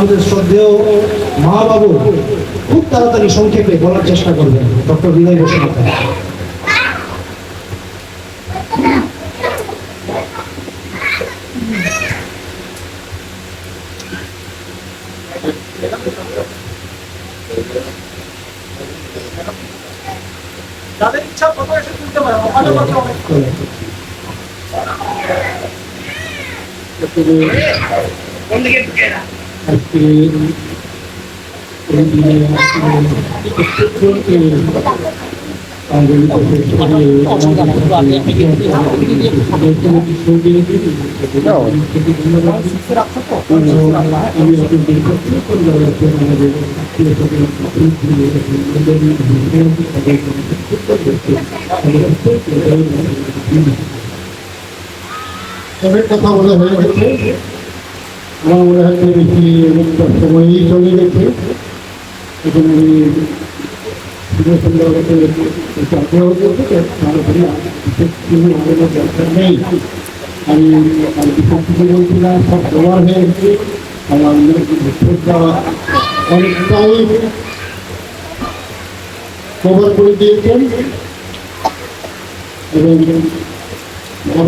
আমাদের শ্রদ্ধেয় মহাবাবু খুব তাড়াতাড়ি সংক্ষেপে বলার চেষ্টা করবেন। ডক্টর বিনয় বসুমাতারি। যাদের ইচ্ছা কত এসে তুলতে পারে, আমাদের কাছে অনেক অনেক কথা বলা হয়ে গেছে। আমার মনে হচ্ছে বেশি অনেকটা সময়ই চলে গেছে। এখন আমি সুন্দর আগ্রহ করবো, তারপরে দরকার নেই। আমি বিশেষ কিছু বলছিলাম, সব ব্যবহার হয়ে গেছে। আমার অনেকটাই কভার করে দিয়েছেন এবং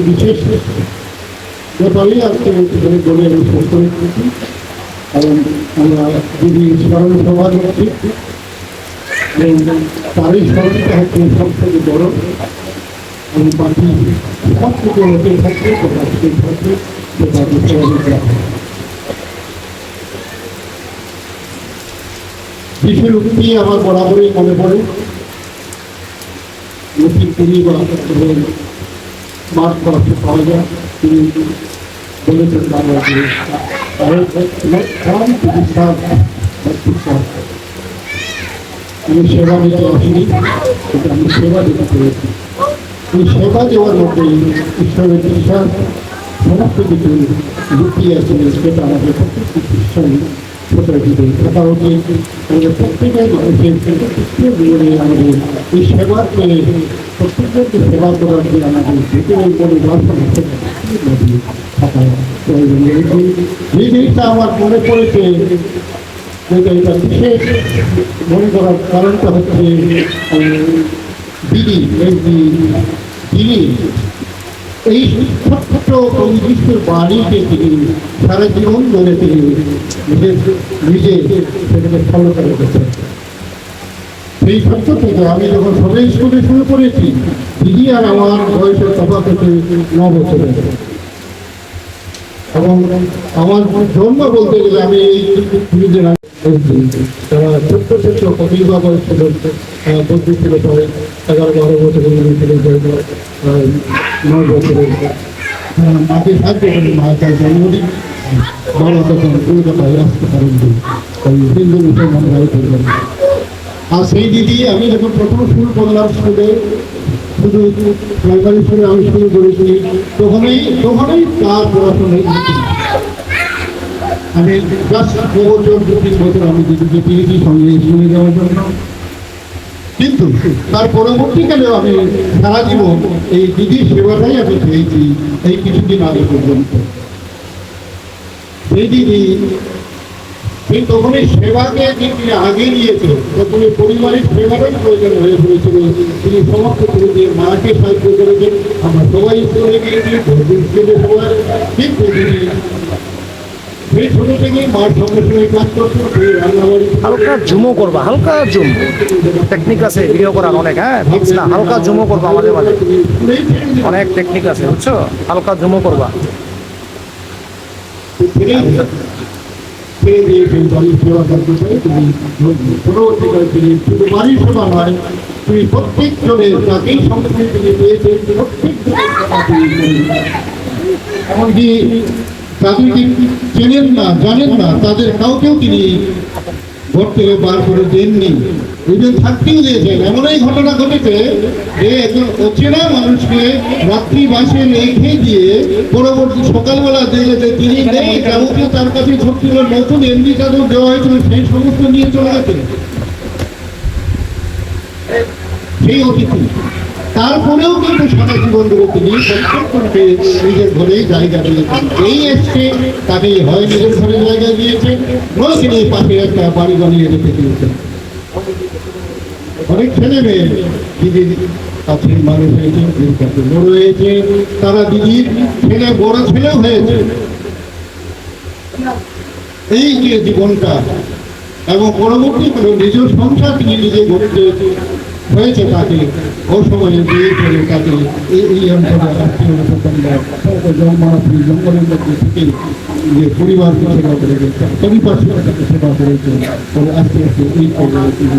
বিশেষ ব্যাপারে আজকে বলে আমি শেষ করে দিয়েছি। কারণ আমরা যদি স্মরণ সভা করছি এবং তারই স্মরণটা হচ্ছে সব থেকে বড় এবং বাকি সব থেকে হতে থাকবে সেই থাকবে বিশের উক্তি আমার বরাবরই মনে পড়ে। নতুন তিনি বা মাঠ করাতে পাওয়া যায়। তিনি বলেছেন বাংলা আমি সেবা দিতে আসিনি, কিন্তু আমি সেবা দিতে পেরেছি। এই সেবা দেওয়ার মধ্যে ঈশ্বরের বিশ্বাস সমস্ত কিছু লুকিয়ে আছে, সেটা আমাদের প্রত্যেকটি খ্রিস্টানই কথা হচ্ছে আমাদের প্রত্যেকের মানুষের জীবনে আমাদের এই সেবাকে প্রত্যেকের সেবা করার যে আমাদের ভিতরে বলে যে জিনিসটা আমার মনে পড়েছে, এটা বিশেষ মনে করার কারণটা হচ্ছে দিদি তিনি এই ছোট্ট নির্দিষ্ট বাণীকে তিনি সারা জীবন ধরে তিনি নিজে সেটাকে ফলো করে গেছেন। সেই ছোট্ট থেকে আমি যখন সবাই স্কুলে শুরু করেছি, দিদি আর আমার বয়সের তফাৎ হচ্ছে 9 বছরের এবং আমার জন্ম বলতে গেলে আমি এই নিজের ছোট্ট ছোট্ট কপিল বাবা ছিল, বন্ধু ছিল প্রায় 11-12 বছরের, 9 বছরের। মাকে সাহায্য করি, মা তার জন্মদিন বড় তখন কলকাতায় আসতে পারেন হিন্দু মুসলমান ভাই করবেন। আর সেই দিদি আমি যখন প্রথম শুরু করলাম স্কুলে, শুধু প্রাইমারি স্কুলে আমি শুরু করেছি, তখনই তার পড়াশোনা আমি ক্লাস 2 বছর 2-3 বছর আমি দিদিকে পেয়েছি সঙ্গে স্কুলে যাওয়ার জন্য। কিন্তু তার পরবর্তীকালেও আমি সারা জীবন এই দিদির সেবাটাই আমি পেয়েছি এই কিছুদিন আগে পর্যন্ত। সেই দিদি সেই তখনই সেবাকে তিনি আগে নিয়েছিল, তখনই পরিবারের সেবারই প্রয়োজন হয়ে পড়েছিল। তিনি সমস্ত করে দিয়ে মাকে সাহায্য করেছেন। আমরা সবাই স্কুলে গিয়েছি, স্কুলে সবাই, কিন্তু তিনি সেই ছোট থেকেই মার সঙ্গে সঙ্গে কাজ করছেন। হালকা জুমও করবা, হালকা জুম টেকনিক আছে ভিডিও করার অনেক, হ্যাঁ ফিক্স না, হালকা জুমও করবা, মাঝে মাঝে অনেক টেকনিক আছে, বুঝছো, হালকা জুমও করবা। ছেড়ে দিয়ে সেই বাড়ির সেবা করতে চাই। তুমি পরবর্তীকালে তিনি শুধু বাড়ির সেবা নয়, তুমি প্রত্যেক জনের তাকেই সঙ্গে তিনি পেয়েছেন, প্রত্যেক এমনকি তাদেরকে চেনেন না, জানেন না, তাদের কাউকেও তিনি ঘর থেকে বার করে দেননি, দুজন থাকতেও দিয়েছেন। এমনই ঘটনা ঘটেছে যে একজন অচেনা মানুষকে রাত্রি বাসে রেখে দিয়ে পরবর্তী সকালবেলা দেখলে যে তিনি নেই, যাবতীয় তার কাছে ছোট্ট নতুন এমনি চাদর দেওয়া হয়েছিল সেই সমস্ত নিয়ে চলে গেছে সেই অতিথি। তারপরেও কিন্তু সারা জীবন ধরে তিনি প্রত্যেককে নিজের ঘরেই জায়গা দিয়েছেন। এই এসছে তাকেই হয় নিজের ঘরে জায়গা দিয়েছেন, নয় তিনি পাশে একটা বাড়ি বানিয়ে রেখে দিয়েছেন। অনেক ছেলে মেয়ে দিদির কাছে মানুষ হয়েছে, দিদির কাছে বড় হয়েছে, তারা দিদির ছেলে বড় ছেলেও হয়েছে। এই যে জীবনটা এবং পরবর্তীকালে নিজের সংসার তিনি নিজে গড়তে হয়েছে তাকে অসময়ে বিয়ে করে তাকে এই অঞ্চলে আত্মীয় জঙ্গলের মধ্যে থেকে যে পরিবারকে সেবা করে গেছে, পরিপার্শ্বতাকে সেবা করেছে। তবে আস্তে আস্তে এই পর্যায়ে তিনি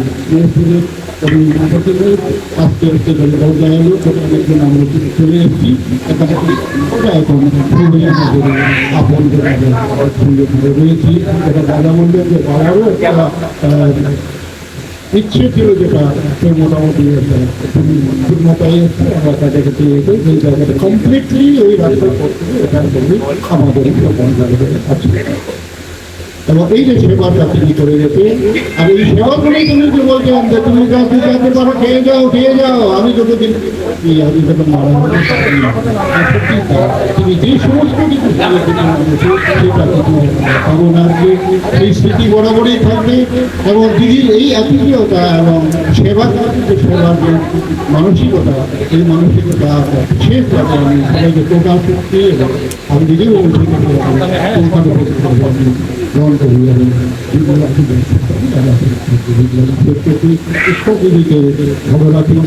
আস্তে আস্তে দরজা এলো, একজন আমরা চলে এসেছি এখানে। ওটা এখন খুবই আমাদের আপন সঙ্গে রয়েছি। এটা দাদা বললেন যে বাবারও একটা ইচ্ছে ছিল, যেটা সে মোটামুটি ঠিক মতাই এসছে। আমরা তাদেরকে পেয়েছি সেই জায়গাটা কমপ্লিটলি ওই রাস্তার পর থেকে এখান থেকে আমাদের আছে। এবং এই যে সেবাটা তিনি করে গেছে, আর এই সেবাগুলোই তুমি যে বলছেন যে তুমি যাতে যাতে পারো খেয়ে যাও, আমি যতদিন আমি যখন মারা তিনি যে সমস্ত কিছু সেটা কারণ আর কি সেই স্মৃতি বরাবরই থাকবে। এবং দিদির এই আতিথেয়তা এবং সেবার যে সেবার যে মানসিকতা, এই মানসিকতা শেষ যাতে আমি সবাইকে প্রকাশ করছি। এবং আমি নিজেও গ্রহণ করি এবং ভালো রাখি,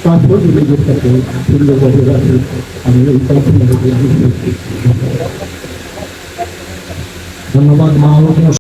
তারপর নিজের সাথে সুন্দরভাবে রাখি। আমি এই ধন্যবাদ মা।